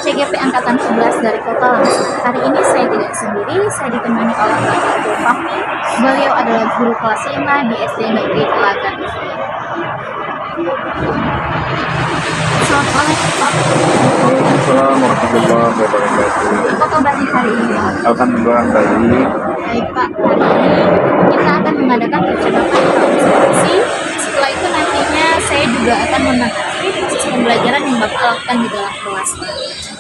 CGP Angkatan 11 dari Kota Langsung. Hari ini saya tidak sendiri, saya ditemani oleh Pak Abdul Fahmi. Beliau adalah guru kelas 5 di SD Negeri Telaga. Selamat malam, Pak. Assalamualaikum warahmatullahi wabarakatuh. Apa kabar di hari ini? Alhamdulillah baik. Baik, Pak. Hari ini kita akan mengadakan percakapan observasi. Setelah itu nantinya saya juga akan menanggapi proses pembelajaran yang Bapak lakukan di dalam kelas.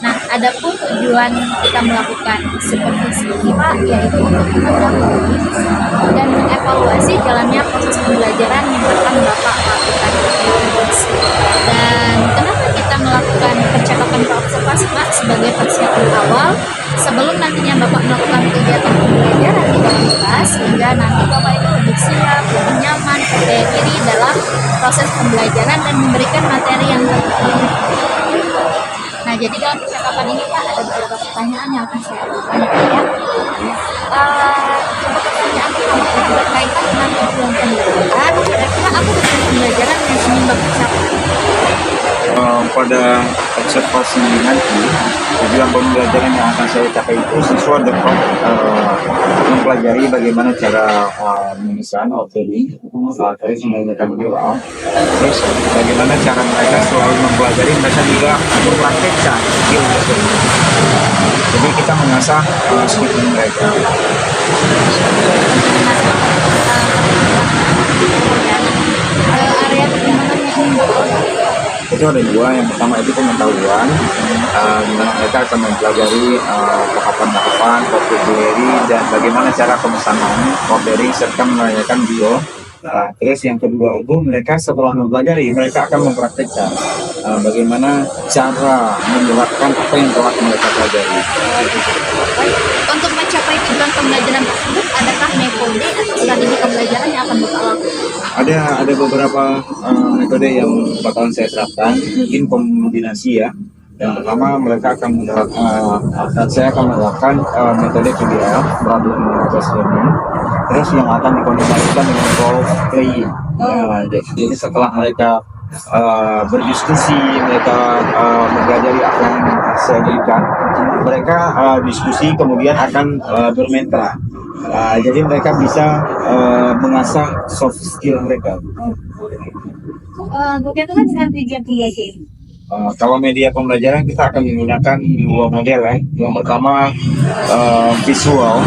Nah, adapun tujuan kita melakukan supervisi ini, Pak, yaitu untuk mengetahui dan mengevaluasi jalannya proses pembelajaran yang akan Bapak lakukan. Dan kenapa kita melakukan percakapan observasi, Pak, sebagai persiapan awal sebelum nantinya Bapak melakukan kegiatan pembelajaran di dalam kelas, sehingga nanti Bapak itu lebih siap, lebih nyaman, percaya diri dalam proses pembelajaran dan memberikan materi yang terbaik. Nah, jadi dalam percakapan ini, Pak, ada beberapa pertanyaan yang akan saya lakukan, Pak, ya. Pertanyaan pertama berkaitan dengan tujuan pembelajaran. Kira-kira apa tujuan pembelajaran yang ingin Bapak capai? Pada observasi nanti, tujuan pembelajaran yang akan saya capai itu siswa dapat mempelajari bagaimana cara memesan OTD, terus menggunakan mural, terus bagaimana cara mereka selalu mempelajari, mereka juga mempraktekkan skill tersebut. Jadi kita mengasah skill mereka. Area perkembangan yang ingin Bapak Itu ada dua. Yang pertama itu pengetahuan, dimana mereka akan mempelajari tahapan-tahapan vocabulary dan bagaimana cara pemesanan ordering serta menanyakan bio. Terus yang kedua itu mereka setelah mempelajari, mereka akan mempraktekkan bagaimana cara menerapkan apa yang telah mereka pelajari. Untuk mencapai tujuan pembelajaran tersebut, adakah metode atau strategi pembelajaran yang akan Bapak lakukan? Ada beberapa metode yang bakalan saya terapkan, mungkin kombinasi ya. Yang pertama mereka akan saya akan menerapkan metode PBL, problem based learning. Terus yang akan dikombinasikan dengan role playing. Jadi setelah mereka berdiskusi, mereka mempelajari apa yang saya berikan, mereka diskusi kemudian akan bermentra. Jadi mereka bisa mengasah soft skill mereka. Bagaimana dengan tujuan pembelajaran? Kalau media pembelajaran kita akan menggunakan dua model ya. Yang pertama visual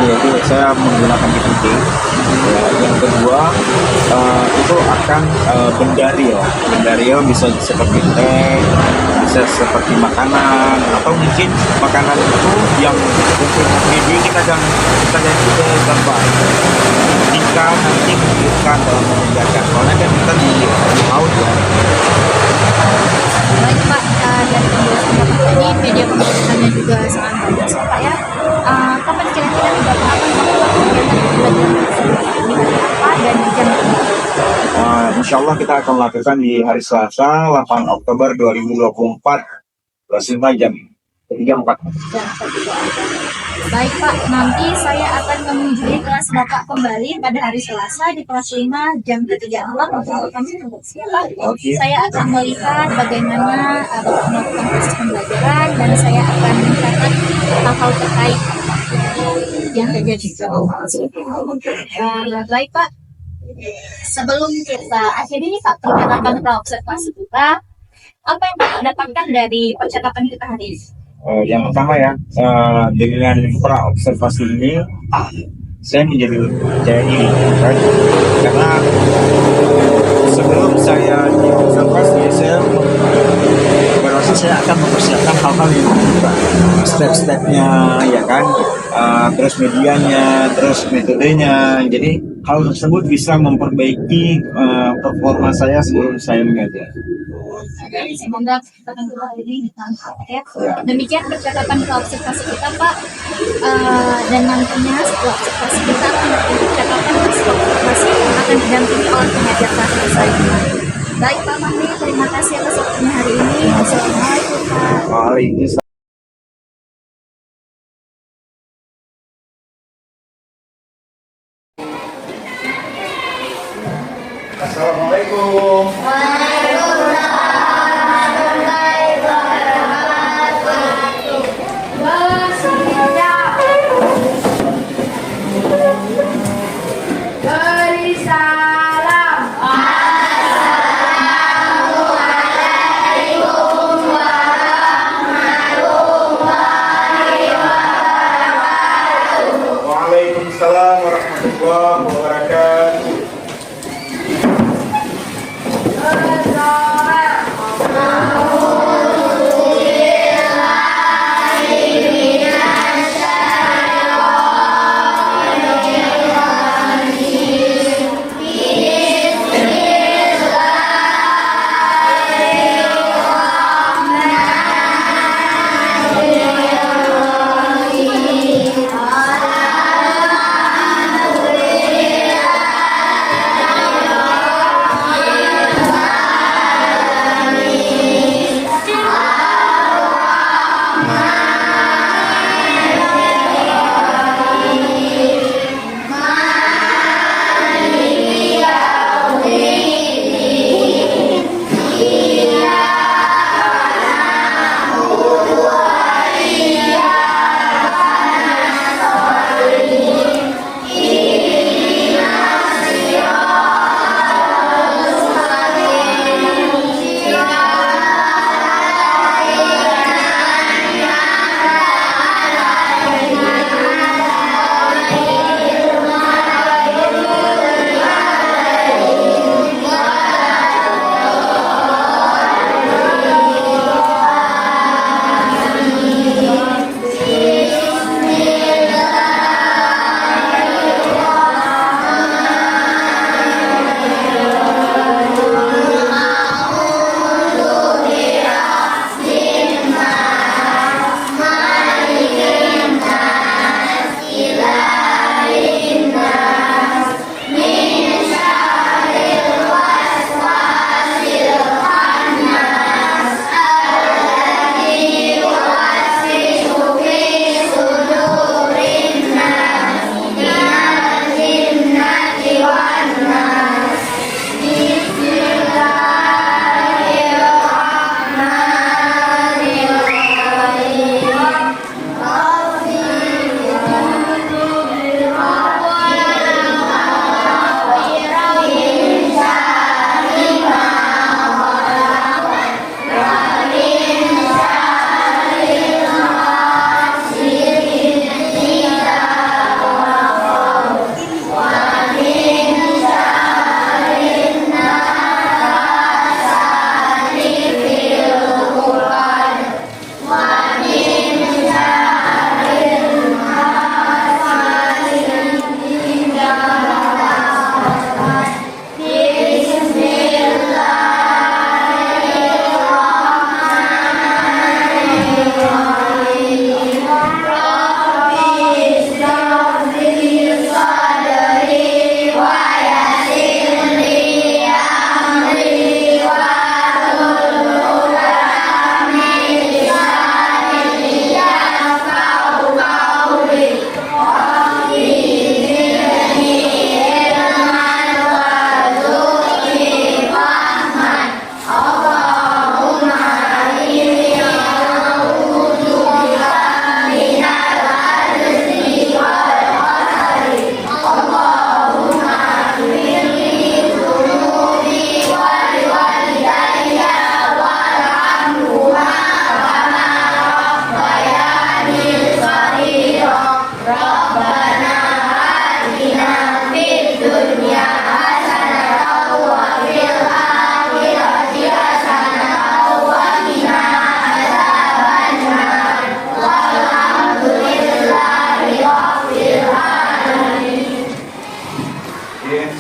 yaitu saya menggunakan PPT. Yang kedua itu akan bendario bisa seperti teh, bisa seperti makanan, atau mungkin makanan itu yang untuk video kita gambar jika nanti menunjukkan dalam mengerjakan, soalnya kan kita di laut ya. Baik, Pak, dari penjelasan Bapak tadi, media pembelajarannya juga sangat bagus, Pak, ya. Kapan kira-kira Bapak akan melakukan kegiatan pembelajaran tersebut? Di hari apa dan di jam berapa? Insya Allah kita akan lakukan di hari Selasa 8 Oktober 2024 5 jam 34. Baik, Pak, nanti saya akan mengunjungi kelas Bapak kembali pada hari Selasa di kelas 5 jam 34 untuk kami siap, Pak. Saya akan melihat bagaimana Bapak melakukan proses pembelajaran dan saya akan mencatat hal-hal terkait yang terjadi. Baik, Pak. Sebelum kita akhiri nih, Pak, percakapan observasi kita, apa yang Bapak dapatkan dari percakapan kita hari ini? Yang pertama ya, dengan pra observasi ini saya menjadi percaya diri kan? Karena sebelum saya di observasi saya berasa saya akan mempersiapkan hal-hal yang step-stepnya ya kan, terus medianya, terus metodenya, jadi hal tersebut bisa memperbaiki performa saya sebelum saya mengajar. Semoga kesempatan kita hari ini ditangkap ya. Demikian percakapan observasi kita, Pak. Dan nantinya setelah observasi kita akan melakukan percakapan observasi yang akan didampingi oleh pengajar kelas saya. Baik, Pak Fahmi, terima kasih atas waktunya hari ini. Assalamualaikum, Pak. Waalaikumsalam. Assalamualaikum. Waalaikumsalam warahmatullahi wabarakatuh. warahmatullahi wabarakatuh.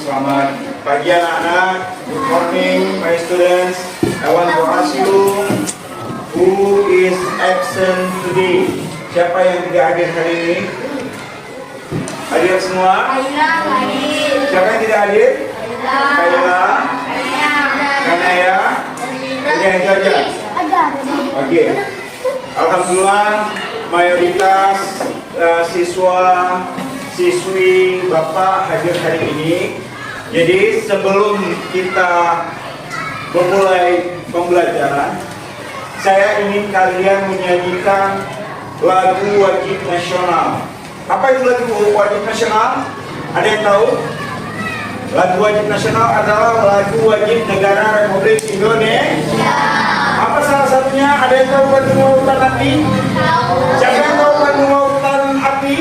Selamat pagi anak-anak. Good morning my students. I want to ask you, who is absent today? Siapa yang tidak hadir hari ini? Hadir semua? Siapa yang tidak hadir? Kayla, Kanaya, yang saja. Oke. Alhamdulillah mayoritas siswa siswi Bapak hadir hari ini. Jadi sebelum kita memulai pembelajaran, saya ingin kalian menyanyikan lagu wajib nasional. Apa itu lagu wajib nasional? Ada yang tahu? Lagu wajib nasional adalah lagu wajib negara Republik Indonesia. Apa salah satunya? Ada yang tahu Bandung Lautan Api? Siapa yang tahu Bandung Lautan Api?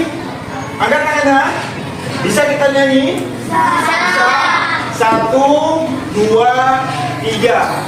Angkat tangannya. Bisa kita nyanyi? Bisa. 1, 2, 3.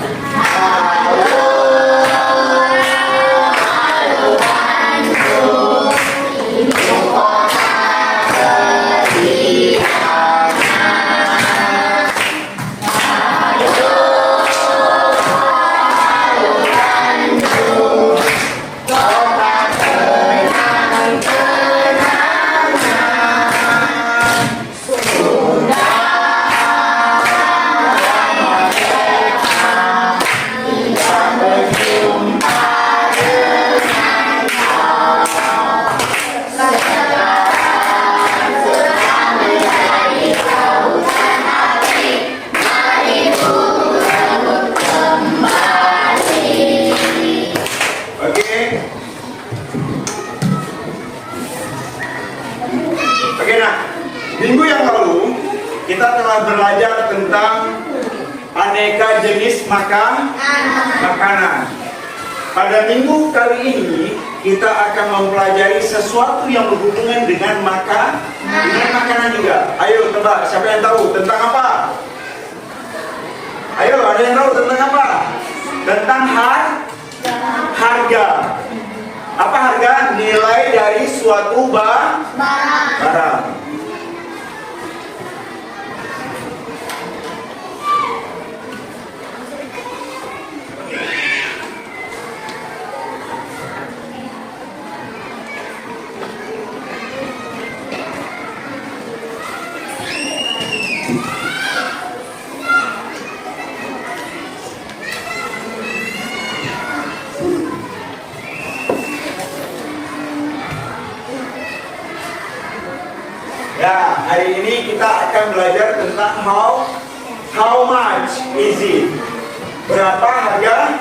Oke, nah, minggu yang lalu kita telah belajar tentang aneka jenis makanan. Pada minggu kali ini kita akan mempelajari sesuatu yang berhubungan dengan makanan juga. Ayo tebak, siapa yang tahu tentang apa? Ayo, ada yang tahu tentang apa? Tentang harga. Apa harga? Nilai dari suatu barang. Ya, hari ini kita akan belajar tentang how much is it? Berapa harganya?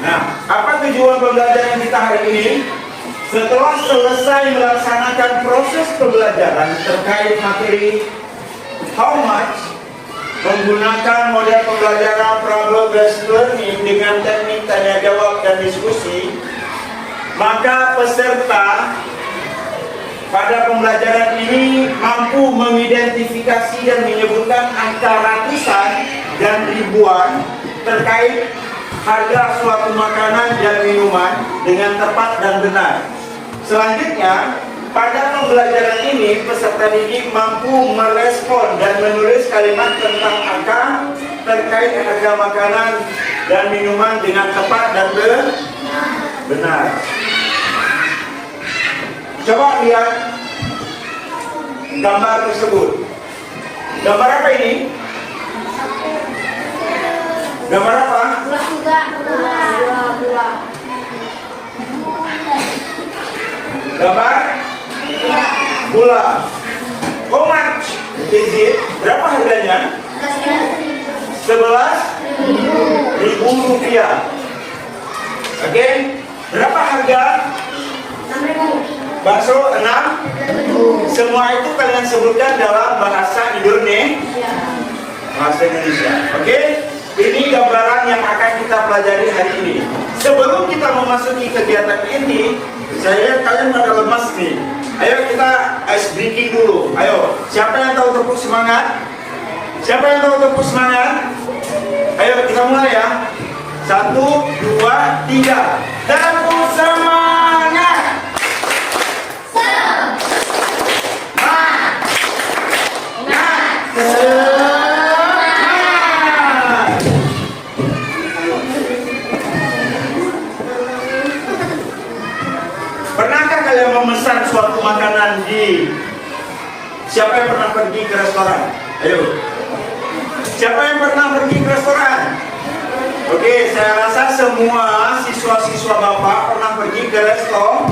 Nah, apa tujuan pembelajaran kita hari ini? Setelah selesai melaksanakan proses pembelajaran terkait materi how much, menggunakan model pembelajaran problem-based learning dengan teknik tanya jawab dan diskusi, maka peserta pada pembelajaran ini mampu mengidentifikasi dan menyebutkan angka ratusan dan ribuan terkait harga suatu makanan dan minuman dengan tepat dan benar. Selanjutnya, pada pembelajaran ini, peserta didik mampu merespon dan menulis kalimat tentang angka terkait harga makanan dan minuman dengan tepat dan benar. Coba lihat gambar tersebut. Gambar apa ini? Gambar apa? Gambar gula. How much is it? Berapa harganya? 11.000 rupiah. Oke, berapa harga? 6.000. Bakso 6. Semua itu kalian sebutkan dalam bahasa Indonesia. Oke, ini gambaran yang akan kita pelajari hari ini. Sebelum kita memasuki kegiatan ini, saya lihat kalian pada lemas nih. Ayo kita ice breaking dulu. Ayo, siapa yang tahu tepuk semangat? Siapa yang tahu tepuk semangat? Ayo kita mulai ya. 1, 2, 3. Tepuk semangat. Pernahkah kalian memesan suatu makanan di... Siapa yang pernah pergi ke restoran? Ayo. Siapa yang pernah pergi ke restoran? Oke, saya rasa semua siswa-siswa Bapak pernah pergi ke restoran.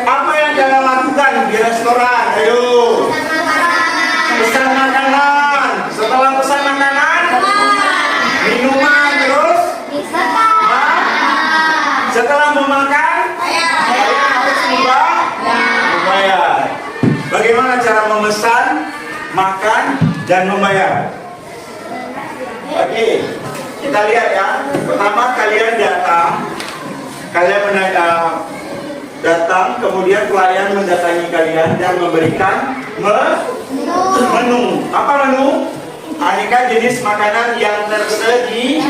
Apa yang kalian lakukan di restoran? Ayo. Pesan makanan. Setelah pesan makanan, minuman, terus setelah memakan, harus membayar. Bagaimana cara memesan, makan, dan membayar? Oke, kita lihat ya. Pertama kalian datang, kemudian pelayan mendatangi kalian dan memberikan menu. Apa menu? Aneka jenis makanan yang tersedia.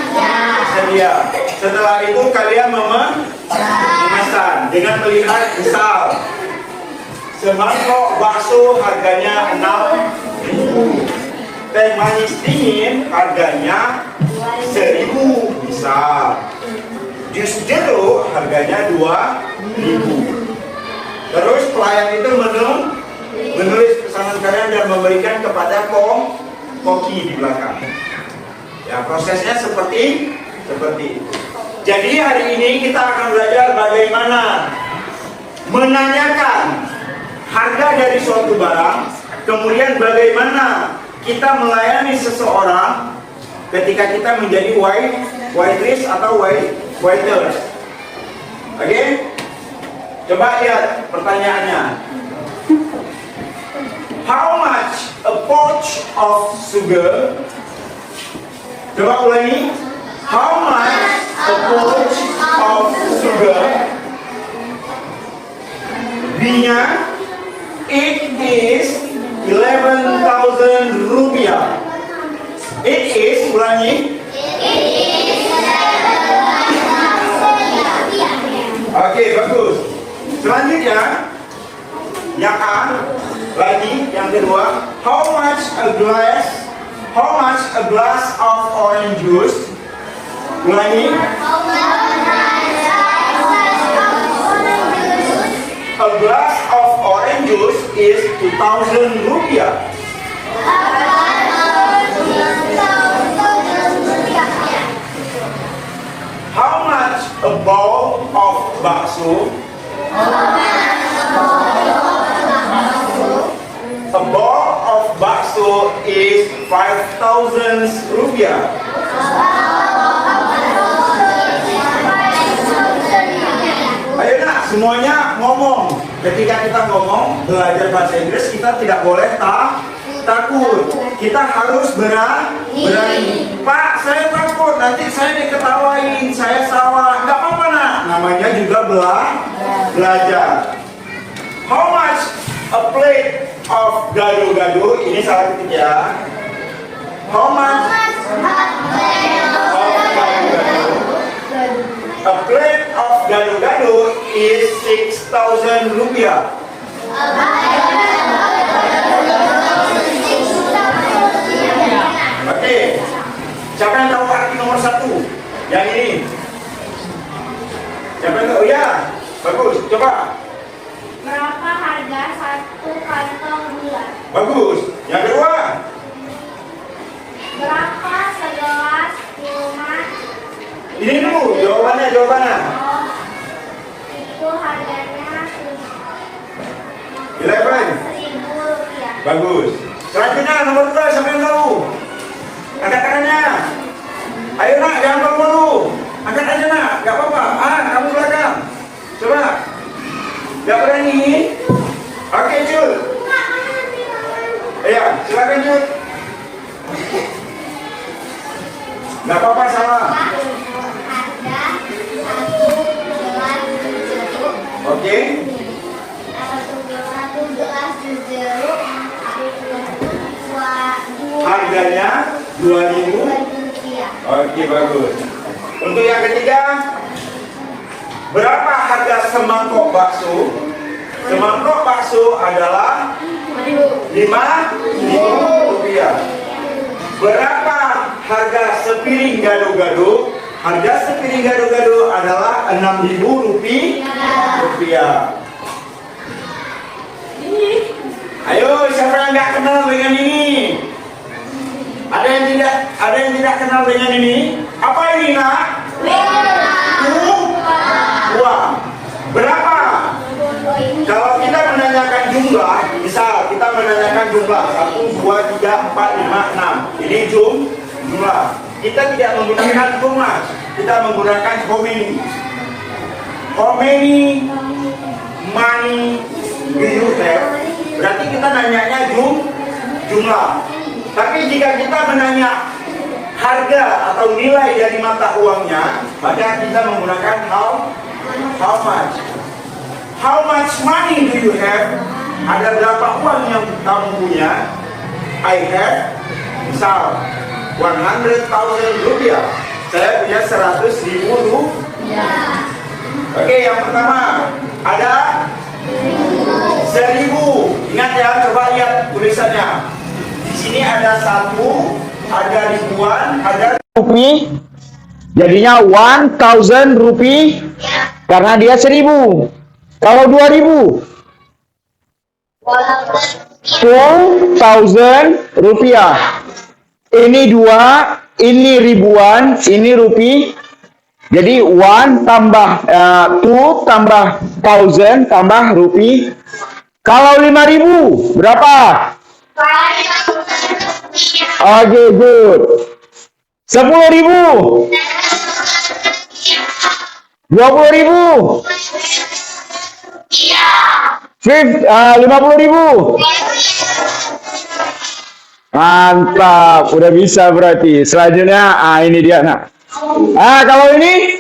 Setelah itu kalian memesan dengan melihat misal semangkok bakso harganya 6.000, teh manis dingin harganya 1.000 misal, jus jeruk harganya 2.000. Terus pelayan itu menulis pesanan kalian dan memberikan kepada koki di belakang. Ya, prosesnya seperti itu. Jadi hari ini kita akan belajar bagaimana menanyakan harga dari suatu barang, kemudian bagaimana kita melayani seseorang ketika kita menjadi waitress atau waiter. Oke? Coba lihat pertanyaannya. How much a pouch of sugar? Coba ulangi. How much a pouch of sugar? B-nya, it is 11,000 rupiah. It is, ulangi. Oke, bagus. Selanjutnya, yang A, lagi yang kedua. How much a glass of orange juice? Ulangi. A glass of orange juice is 2,000 rupiah. How much a bowl of bakso? A bowl of bakso is 5,000 rupiah. Ayo nak, semuanya ngomong. Ketika kita ngomong, belajar bahasa Inggris, kita tidak boleh takut. Kita harus berani. Pak, saya takut, nanti saya diketawain, saya salah. Nggak apa-apa nak, namanya juga belajar. How much a plate of gado-gado? Ini salah ketik ya. How much of gado-gado? A plate of gado-gado is 6,000 rupiah. Oke, siapa yang tahu arti nomor 1? Yang ini. Siapa yang tahu? Ya, bagus. Coba. Berapa harga satu kantong gula? Bagus. Yang kedua. Berapa segelas kurma? Ini dulu jawabannya. Itu harganya 11. 1.000 rupiah. Bagus. Selanjutnya nomor 2, siapa yang tahu? Angkat tangannya. Ayo nak, jangan malu-malu. Angkat aja nak, gak apa-apa. Kamu belakang. Coba. Gak berani? Oke, Jul. Iya, silakan Jul. Gak apa-apa, salah. Harga satu gelas jeruk. Oke. Satu gelas jeruk. Harganya 2.000 rupiah. Oke, bagus. Untuk yang ketiga, berapa harga semangkok bakso? Semangkok bakso adalah 5.000 rupiah. Berapa harga sepiring gado-gado? Harga sepiring gado-gado adalah 6.000 rupiah. Ayo, siapa yang nggak kenal dengan ini? Ada yang tidak kenal dengan ini? Apa ini nak? Uang. Berapa? Kalau kita menanyakan jumlah, misal kita menanyakan jumlah 1, 2, 3, 4, 5, 6. Ini jumlah. Kita tidak menggunakan koma, kita menggunakan how many. How many money do you have? Berarti kita nanyanya jumlah. Tapi jika kita menanya harga atau nilai dari mata uangnya, maka kita menggunakan how much. How much money do you have? Ada berapa uang yang kamu punya? I have, misal 100,000 rupiah. Saya punya 100.000 rupiah. Oke, yang pertama ada 1.000. Ingat ya, coba lihat tulisannya. Di sini ada 1, ada ribuan, ada rupiah. Jadinya 1,000 rupiah karena dia 1.000. Kalau 2.000, 2,000 rupiah. Ini 2, ini ribuan, ini rupiah. Jadi 1 tambah 2 tambah 1,000 tambah rupiah. Kalau 5.000 berapa? Oke, good. 10.000, 20.000, 50.000. Mantap, udah bisa berarti. Selanjutnya, ini dia nak. Kalau ini,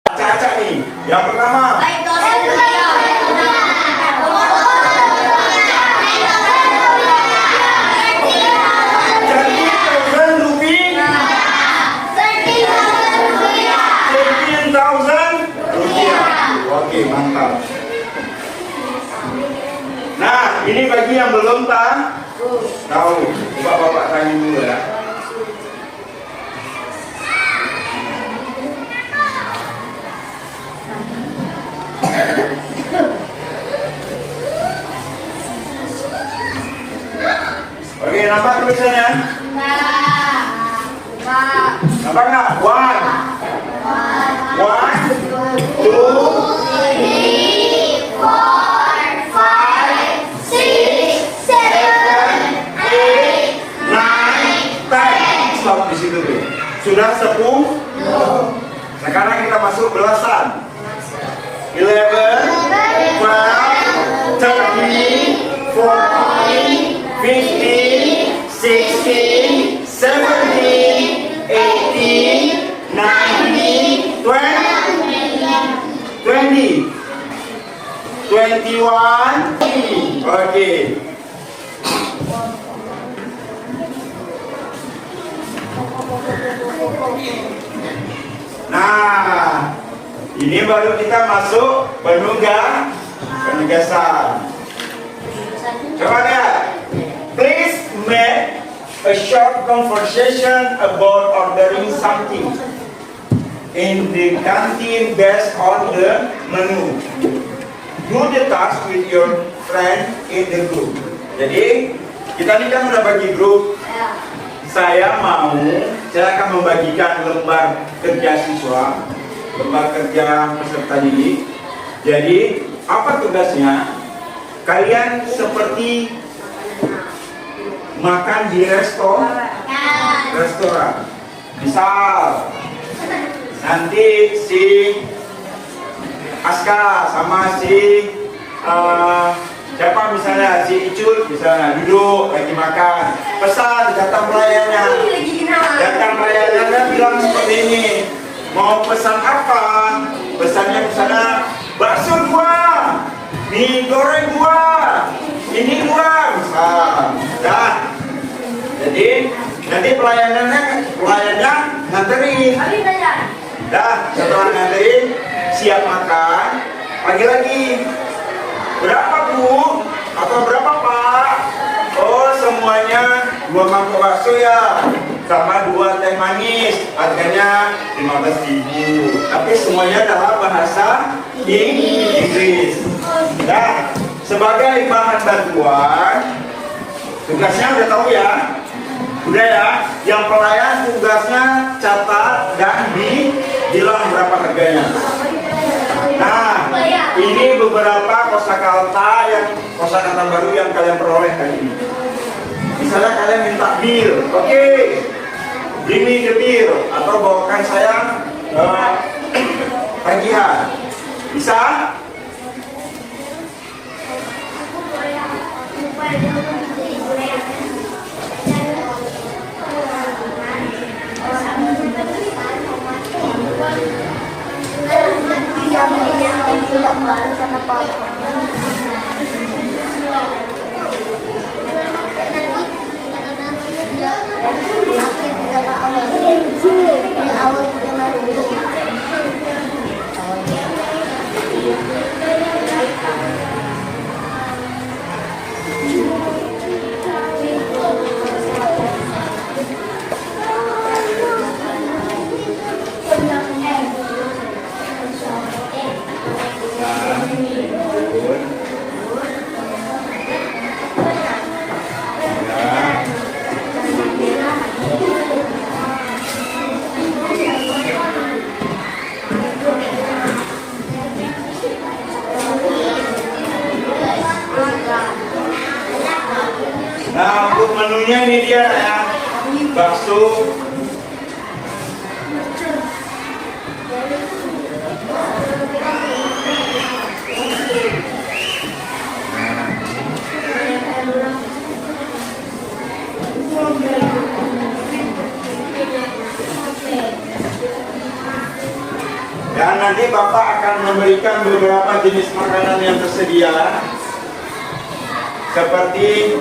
acak-acak nih. Yang pertama, oke, mantap. Nah, ini bagi yang belum tahu. Coba Bapak tanya dulu ya. Oke, nampak tulisannya? Nampak nggak? 1, 2, 10. Stop di situ tuh. Sudah 10. Sekarang kita masuk belasan. 11, 12, 13, 14, 15, 16, 17, 18, 19, 20, 21. Oke. Nah, ini baru kita masuk penugasan. Coba lihat. Please make a short conversation about ordering something in the canteen based on the menu. Do the task with your friend in the group. Jadi kita ini kan udah bagi grup. Saya akan membagikan lembar kerja siswa, lembar kerja peserta didik. Jadi apa tugasnya? Kalian seperti makan di restoran. Misal nanti si Aska sama si siapa misalnya si Icul misalnya duduk lagi makan, pesan datang pelayannya bilang seperti ini, mau pesan apa? Pesannya misalnya bakso 2, mie goreng 2, ini 2 misal. Dah. Jadi nanti pelayannya nganterin. Dah, setelah nganterin siap makan, lagi berapa Bu? Atau berapa Pak? Oh, semuanya 2 mangkok bakso ya, sama 2 teh manis, harganya 15.000. Tapi semuanya dalam bahasa Inggris. Nah, sebagai bahan bantuan, tugasnya udah tahu ya? Udah ya? Yang pelayan tugasnya catat dan bilang berapa harganya. Nah, ini beberapa kosakata baru yang kalian peroleh kali ini. Misalnya kalian minta bir, oke, bring me the beer, atau bawakan saya tagihan. Bisa? tidak melakukan apa-apa. Nah, untuk menunya ini dia ya, bakso. Dan nanti Bapak akan memberikan beberapa jenis makanan yang tersedia, seperti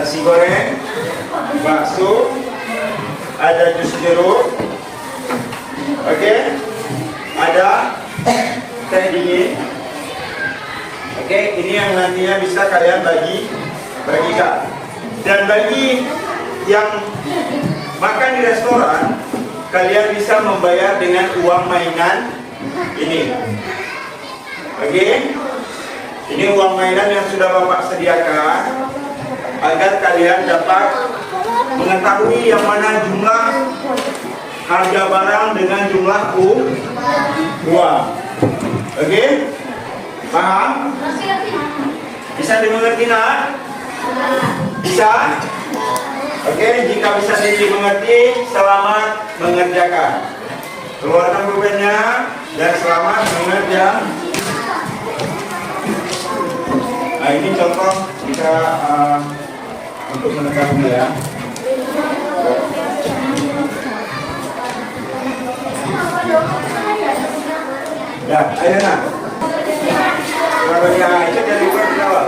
nasi goreng, bakso, ada jus jeruk, oke, ada teh dingin, oke, ini yang nantinya bisa kalian bagikan. Dan bagi yang makan di restoran, kalian bisa membayar dengan uang mainan ini, oke. Ini uang mainan yang sudah Bapak sediakan, agar kalian dapat mengetahui yang mana jumlah harga barang dengan jumlah uang. Oke? Paham? Bisa dimengerti nak? Bisa? Oke, jika bisa dimengerti, selamat mengerjakan. Keluarkan pulpennya dan selamat mengerjakan. Nah, ini contoh kita untuk mengetahui ya. Ya, ayo nak. Berapa itu dari awal.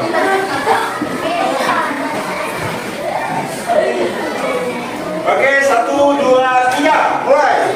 Oke, 1, 2, 3, mulai.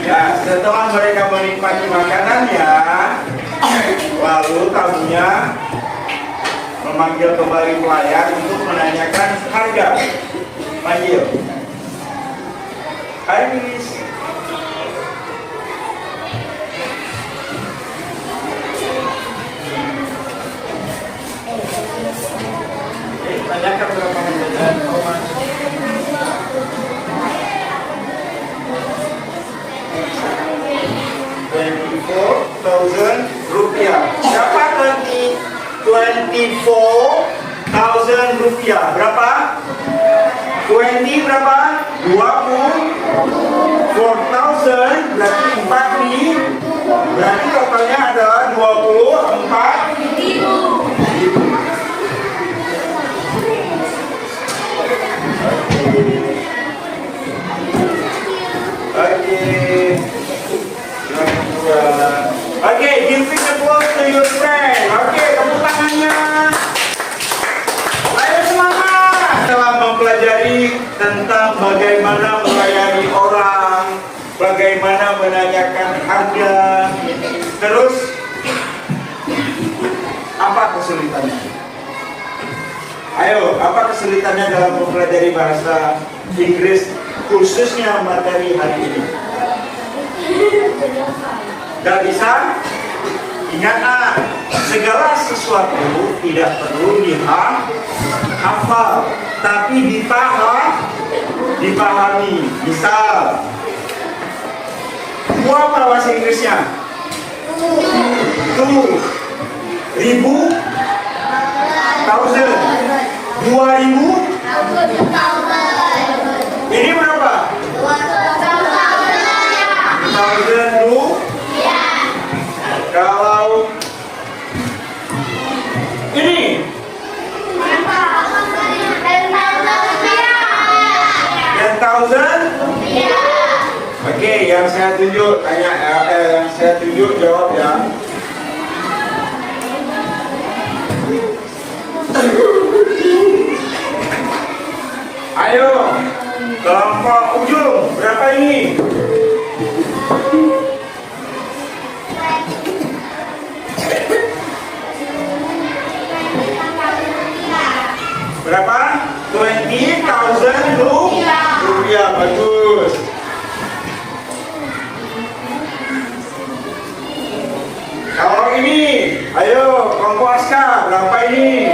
Ya, setelah mereka menikmati makanannya, lalu tamunya memanggil kembali pelayan untuk menanyakan harga. Panggil. Hai Miss. Tanyakan berapa harga. 24,000 rupiah. Berapa 24,000 rupiah? Berapa? 20 berapa? 24,000 berarti 4 berarti totalnya adalah 24.000. Oke, give it applause to your friend. Oke, tepuk tangannya. Ayo semangat. Telah mempelajari tentang bagaimana melayani orang, bagaimana menanyakan harga. Terus, apa kesulitannya? Ayo, apa kesulitannya dalam mempelajari bahasa Inggris khususnya materi hari ini? Gak bisa. Ingat, segala sesuatu tidak perlu dihafal, tapi dipahami. Misal, apa bahasa Inggrisnya? Tuh, ribu, thousand, 2000. Ini berapa? 2000 lu. Kalau ini 10,000. Oke, yang saya tunjuk yang saya tunjuk jawab ya. Ayo, kelompok ujung berapa ini? Berapa? 20,000 rupiah. Bagus. Kalau ini, ayo kelompok Aska berapa ini?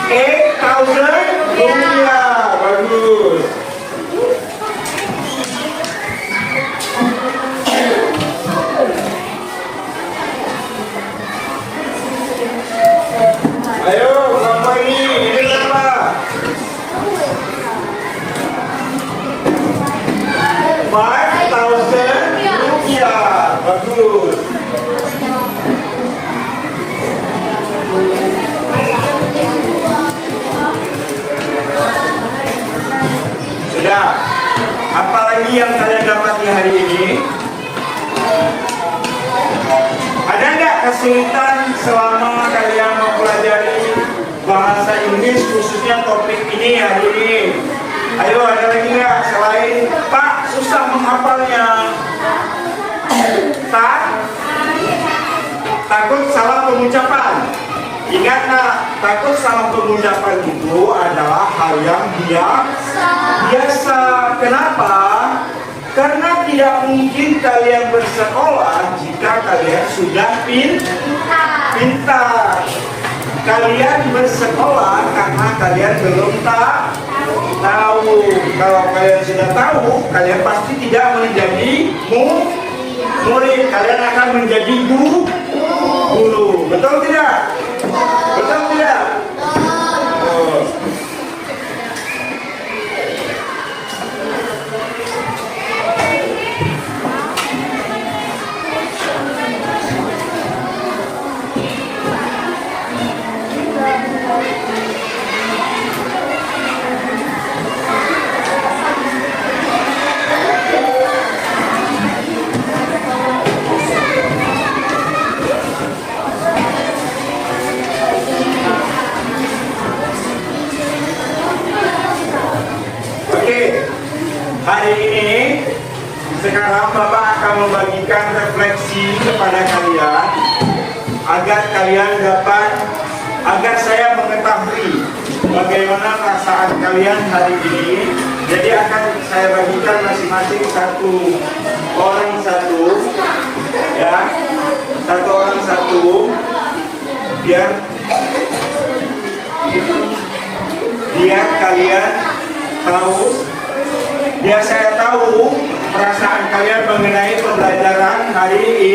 8,000 rupiah. Bagus. Ayo kelompok ini berapa? 5,000 rupiah. Bagus. Sudah. Apalagi yang kalian dapati hari ini? Ada nggak kesulitan selama kalian mempelajari bahasa Inggris khususnya topik ini hari ini? Ayo, ada lagi nggak selain Pak susah menghafalnya? Takut salah pengucapan. Ingat nak, takut salah pengucapan itu adalah hal yang biasa. Kenapa? Karena tidak mungkin kalian bersekolah jika kalian sudah pintar. Kalian bersekolah karena kalian belum tahu. Kalau kalian sudah tahu, kalian pasti tidak menjadi murid. Kalian akan menjadi guru. Betul tidak? Betul tidak? Oh. Hari ini, sekarang Bapak akan membagikan refleksi kepada kalian agar saya mengetahui bagaimana perasaan kalian hari ini. Jadi akan saya bagikan masing-masing satu orang satu, biar kalian tahu. Biar saya tahu perasaan kalian mengenai pembelajaran hari ini.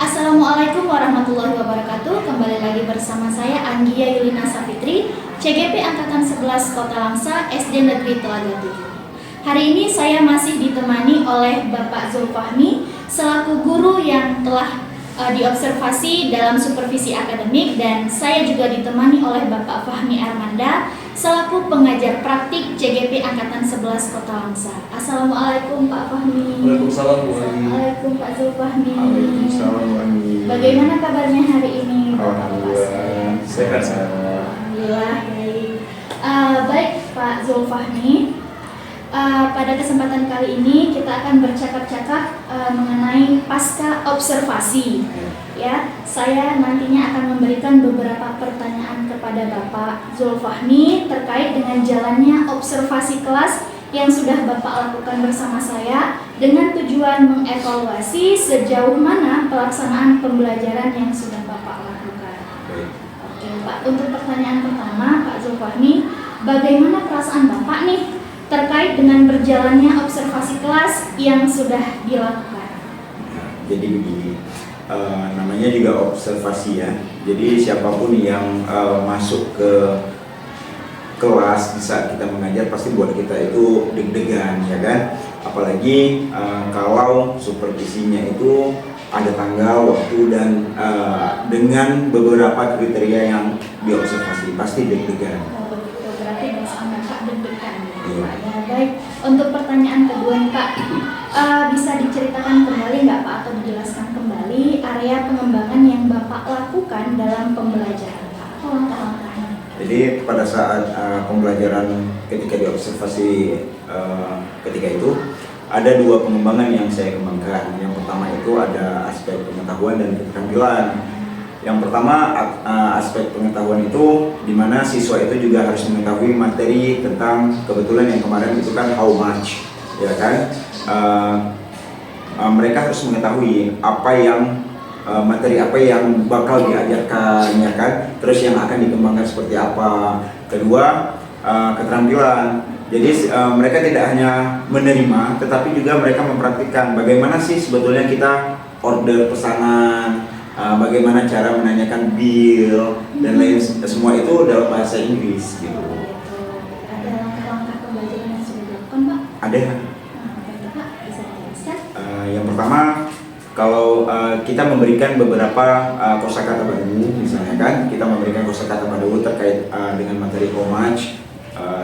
Assalamualaikum warahmatullahi wabarakatuh. Kembali lagi bersama saya Anggia Yulina Safitri, CGP Angkatan 11 Kota Langsa, SD Negeri Telaga 7. Hari ini saya masih ditemani oleh Bapak Zulfahmi selaku guru yang telah diobservasi dalam supervisi akademik, dan saya juga ditemani oleh Bapak Fahmi Armanda selaku pengajar praktik CGP Angkatan 11 Kota Langsa. Assalamualaikum Pak Fahmi. Waalaikumsalam Bu Ani. Waalaikumsalam Pak Zulfahmi. Waalaikumsalam Bu Ani. Bagaimana kabarnya hari ini? Alhamdulillah sehat. Alhamdulillah baik. Baik Pak Zulfahmi, pada kesempatan kali ini kita akan bercakap-cakap mengenai pasca observasi. Ya, saya nantinya akan memberikan beberapa pertanyaan kepada Bapak Zulfahmi terkait dengan jalannya observasi kelas yang sudah Bapak lakukan bersama saya dengan tujuan mengevaluasi sejauh mana pelaksanaan pembelajaran yang sudah Bapak lakukan. Oke Pak, untuk pertanyaan pertama Pak Zulfahmi, bagaimana perasaan Bapak nih terkait dengan berjalannya observasi kelas yang sudah dilakukan? Jadi begini, namanya juga observasi ya. Jadi siapapun yang masuk ke kelas di saat kita mengajar pasti buat kita itu deg-degan ya kan. Apalagi kalau supervisinya itu ada tanggal, waktu dan dengan beberapa kriteria yang diobservasi pasti deg-degan. Oh, begitu, berarti perasaan Bapak deg-degan ya, Iya. Pak. Ya, baik. Untuk pertanyaan kedua nih Pak, bisa diceritakan kembali nggak Pak atau dijelaskan kembali area pengembangan yang Bapak lakukan dalam pembelajaran Pak? Apa langkah-langkahnya? Jadi pada saat pembelajaran ketika diobservasi ketika itu ada dua pengembangan yang saya kembangkan. Yang pertama itu ada aspek pengetahuan dan keterampilan. Yang pertama aspek pengetahuan itu di mana siswa itu juga harus mengetahui materi tentang, kebetulan yang kemarin itu kan how much, ya kan? Mereka harus mengetahui apa yang materi apa yang bakal diajarkan, ya kan? Terus yang akan dikembangkan seperti apa. Kedua, keterampilan. Jadi mereka tidak hanya menerima, tetapi juga mereka mempraktikkan bagaimana sih sebetulnya kita order pesanan, bagaimana cara menanyakan bill dan lain semua itu dalam bahasa Inggris gitu. Ada langkah-langkah pembelajaran yang sudah dilakukan Pak? Ada. Apa itu Pak? Bisa dijelaskan? Yang pertama, kalau kita memberikan beberapa kosakata baru, misalnya kan, kita memberikan kosakata baru terkait dengan materi how much,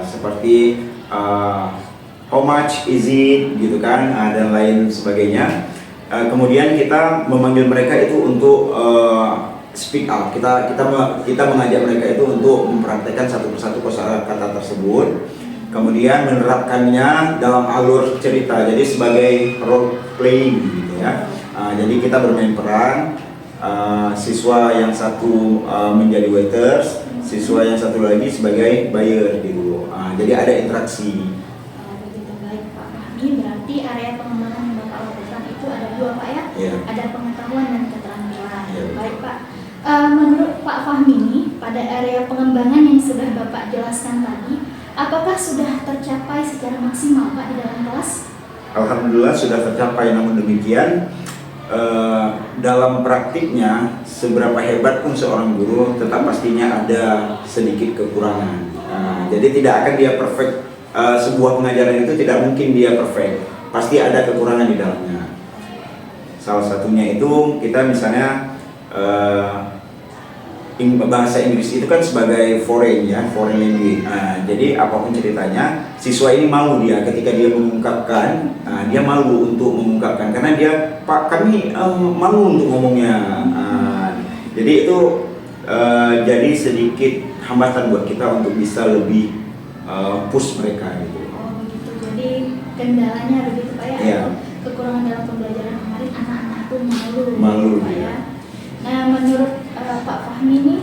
seperti how much is it, gitu kan, dan lain sebagainya. Kemudian kita memanggil mereka itu untuk speak up. Kita mengajak mereka itu untuk mempraktekkan satu persatu kosakata tersebut. Kemudian menerapkannya dalam alur cerita. Jadi sebagai role playing, gitu ya. Jadi kita bermain peran. Siswa yang satu menjadi waiters, siswa yang satu lagi sebagai buyer, gitu. Jadi ada interaksi. Begitu, baik Pak Fahmi. Berarti area pengembangan yang Bapak lakukan itu ada dua Pak ya? Iya. Ada pengetahuan dan keterampilan. Iya. Baik Pak. Menurut Pak Fahmi ini, pada area pengembangan yang sudah Bapak jelaskan tadi, apakah sudah tercapai secara maksimal Pak di dalam kelas? Alhamdulillah sudah tercapai, namun demikian dalam praktiknya seberapa hebat pun seorang guru tetap pastinya ada sedikit kekurangan. Jadi tidak akan dia perfect, sebuah pengajaran itu tidak mungkin dia perfect, pasti ada kekurangan di dalamnya. Salah satunya itu kita misalnya bahasa Inggris itu kan sebagai foreign language. Jadi apapun ceritanya, siswa ini malu dia ketika dia mengungkapkan, dia malu untuk mengungkapkan karena dia, Pak kami malu untuk ngomongnya. Jadi itu jadi sedikit hambatan buat kita untuk bisa lebih push mereka gitu. Oh begitu. Jadi kendalanya begitu Pak ya? Iya. Kekurangan dalam pembelajaran kemarin anak-anak itu Malu, Pak iya. ya. Nah menurut Pak Fahmi ini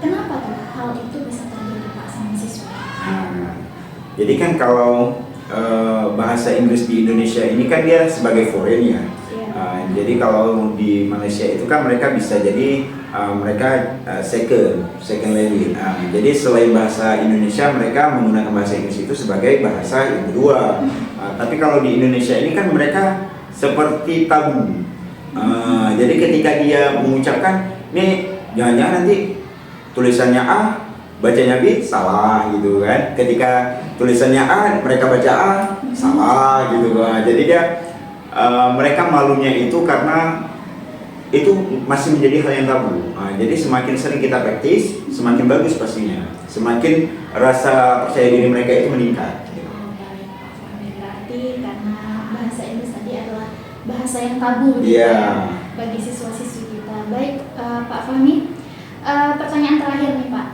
kenapa tuh hal itu bisa terjadi Pak sama siswa? Jadi kan kalau bahasa Inggris di Indonesia ini kan dia sebagai foreign ya. Jadi kalau di Malaysia itu kan mereka bisa jadi mereka second language. Jadi selain bahasa Indonesia mereka menggunakan bahasa Inggris itu sebagai bahasa yang kedua. Tapi kalau di Indonesia ini kan mereka seperti tabu. Jadi ketika dia mengucapkan, nih jangan-jangan nanti tulisannya A, bacanya B, salah gitu kan. Ketika tulisannya A, mereka baca A, salah gitu kan. Jadi dia mereka malunya itu karena itu masih menjadi hal yang tabu. Jadi semakin sering kita praktis, semakin bagus pastinya. Semakin rasa percaya diri mereka itu meningkat. Berarti karena bahasa Inggris tadi adalah bahasa yang tabu bagi siswa-siswi kita. Baik Pak Fahmi, pertanyaan terakhir nih Pak.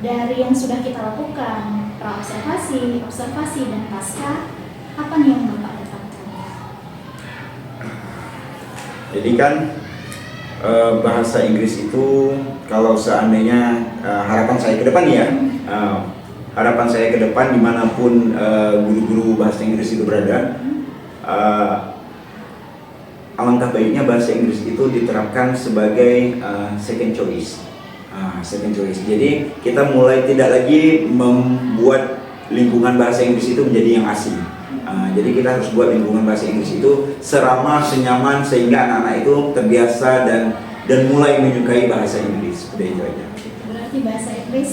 dari yang sudah kita lakukan, praobservasi, observasi, dan pasca, apa nih yang Bapak dapatkan? Jadi kan bahasa Inggris itu kalau seandainya harapan saya ke depan ya, harapan saya ke depan dimanapun guru-guru bahasa Inggris itu berada, alangkah baiknya bahasa Inggris itu diterapkan sebagai second choice. Second choice. Jadi kita mulai tidak lagi membuat lingkungan bahasa Inggris itu menjadi yang asing. Jadi kita harus buat lingkungan bahasa Inggris itu seramah, senyaman sehingga anak-anak itu terbiasa dan mulai menyukai bahasa Inggris. Udah itu aja. Berarti bahasa Inggris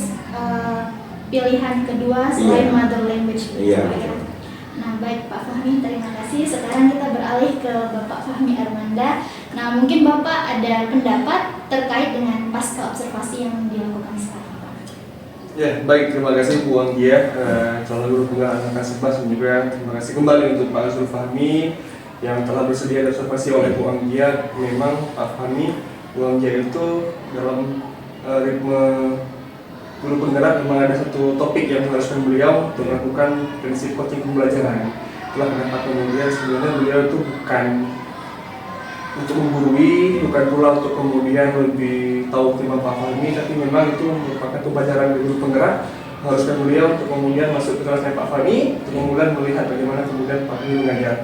pilihan kedua selain mother language. Iya. Nah, baik Pak Fahmi, terima kasih. Sekarang kita beralih ke Bapak Fahmi Armanda. Nah, mungkin Bapak ada pendapat terkait dengan pasca observasi yang dilakukan sekarang, Pak. Ya, baik. Terima kasih Bu Anggia, calon guru tunggal anak kelas 11, dan juga terima kasih kembali untuk Pak Azrul Fahmi yang telah bersedia diobservasi oleh Bu Anggia. Memang Pak Fahmi, Bu Anggia itu dalam ritme guru penggerak memang ada satu topik yang mengharuskan beliau untuk melakukan prinsip coaching pembelajaran. Itulah kenapa kemudian sebenarnya beliau itu bukan untuk menggurui, bukan pula untuk kemudian lebih tahu ketimbang Pak Fahmi, tapi memang itu merupakan pembelajaran guru penggerak mengharuskan beliau untuk kemudian masuk ke kelasnya Pak Fahmi untuk kemudian melihat bagaimana kemudian Pak Fahmi mengajar.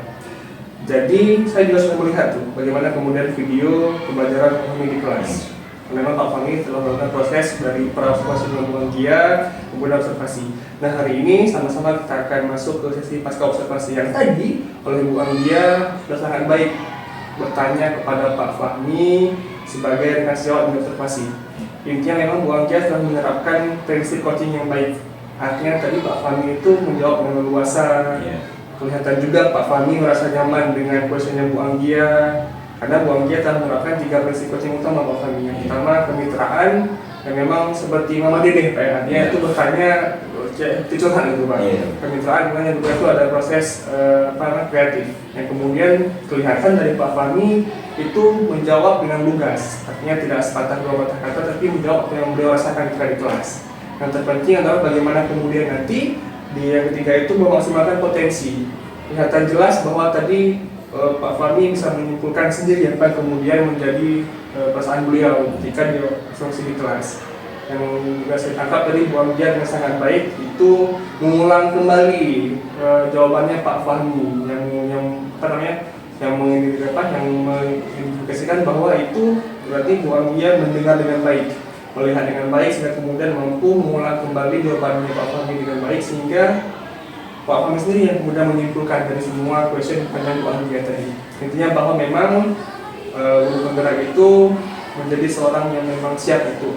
Jadi saya juga sudah melihat tuh bagaimana kemudian video pembelajaran Pak Fahmi di kelas. Memang Pak Fahmi telah melakukan proses dari praobservasi dengan Bu Anggia, kemudian observasi. Nah, hari ini sama-sama kita akan masuk ke sesi pasca observasi yang tadi oleh Bu Anggia sudah sangat baik bertanya kepada Pak Fahmi sebagai rekan sejawat dan observasi. Intinya memang Bu Anggia telah menerapkan prinsip coaching yang baik. Artinya tadi Pak Fahmi itu menjawab dengan leluasa. Kelihatan juga Pak Fahmi merasa nyaman dengan questionnya Bu Anggia. Karena Bu Anggia telah menerapkan 3 prinsip coaching utama Pak Fahmi. Yang pertama kemitraan, yang memang seperti Mama Dede, artinya itu bertanya curhat gitu Pak. Kemitraan yang kedua itu ada proses kreatif. Yang kemudian kelihatan dari Pak Fahmi itu menjawab dengan lugas, artinya tidak sepatah dua patah kata, tapi menjawab apa yang beliau rasakan ketika di kelas. Yang terpenting adalah bagaimana kemudian nanti di yang ketiga itu memaksimalkan potensi. Kelihatan jelas bahwa tadi Pak Fahmi bisa menyimpulkan sendiri apa yang kemudian menjadi perasaan beliau ketika dia observasi di kelas. Yang juga saya tangkap tadi Bu Anggia dengan sangat baik itu mengulang kembali jawabannya Pak Fahmi yang mengindikasikan bahwa itu berarti Bu Anggia mendengar dengan baik, melihat dengan baik sehingga kemudian mampu mengulang kembali jawabannya Pak Fahmi dengan baik sehingga Pak Fahmi sendiri yang kemudian menyimpulkan dari semua question pertanyaan Bu Anggia tadi. Intinya bahwa memang guru penggerak itu menjadi seorang yang memang siap itu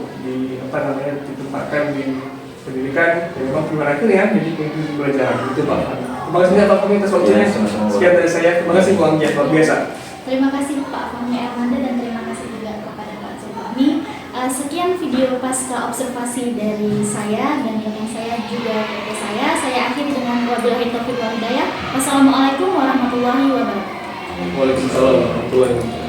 ditempatkan di pendidikan yang memang prima akhir ya, jadi pemimpin belajar itu Pak Fahmi. Terima kasih Pak Fahmi atas waktunya. Sekian dari saya. Terima kasih Bu Anggia, luar biasa. Terima kasih Pak Fahmi Armanda dan terima kasih juga kepada Pak Azrul Fahmi. Sekian video pasca observasi dari saya dan rekan saya juga dari saya akhiri dengan wabillahi taufiq wal hidayah. Wassalamualaikum warahmatullahi wabarakatuh. Waalaikumsalam warahmatullahi wabarakatuh.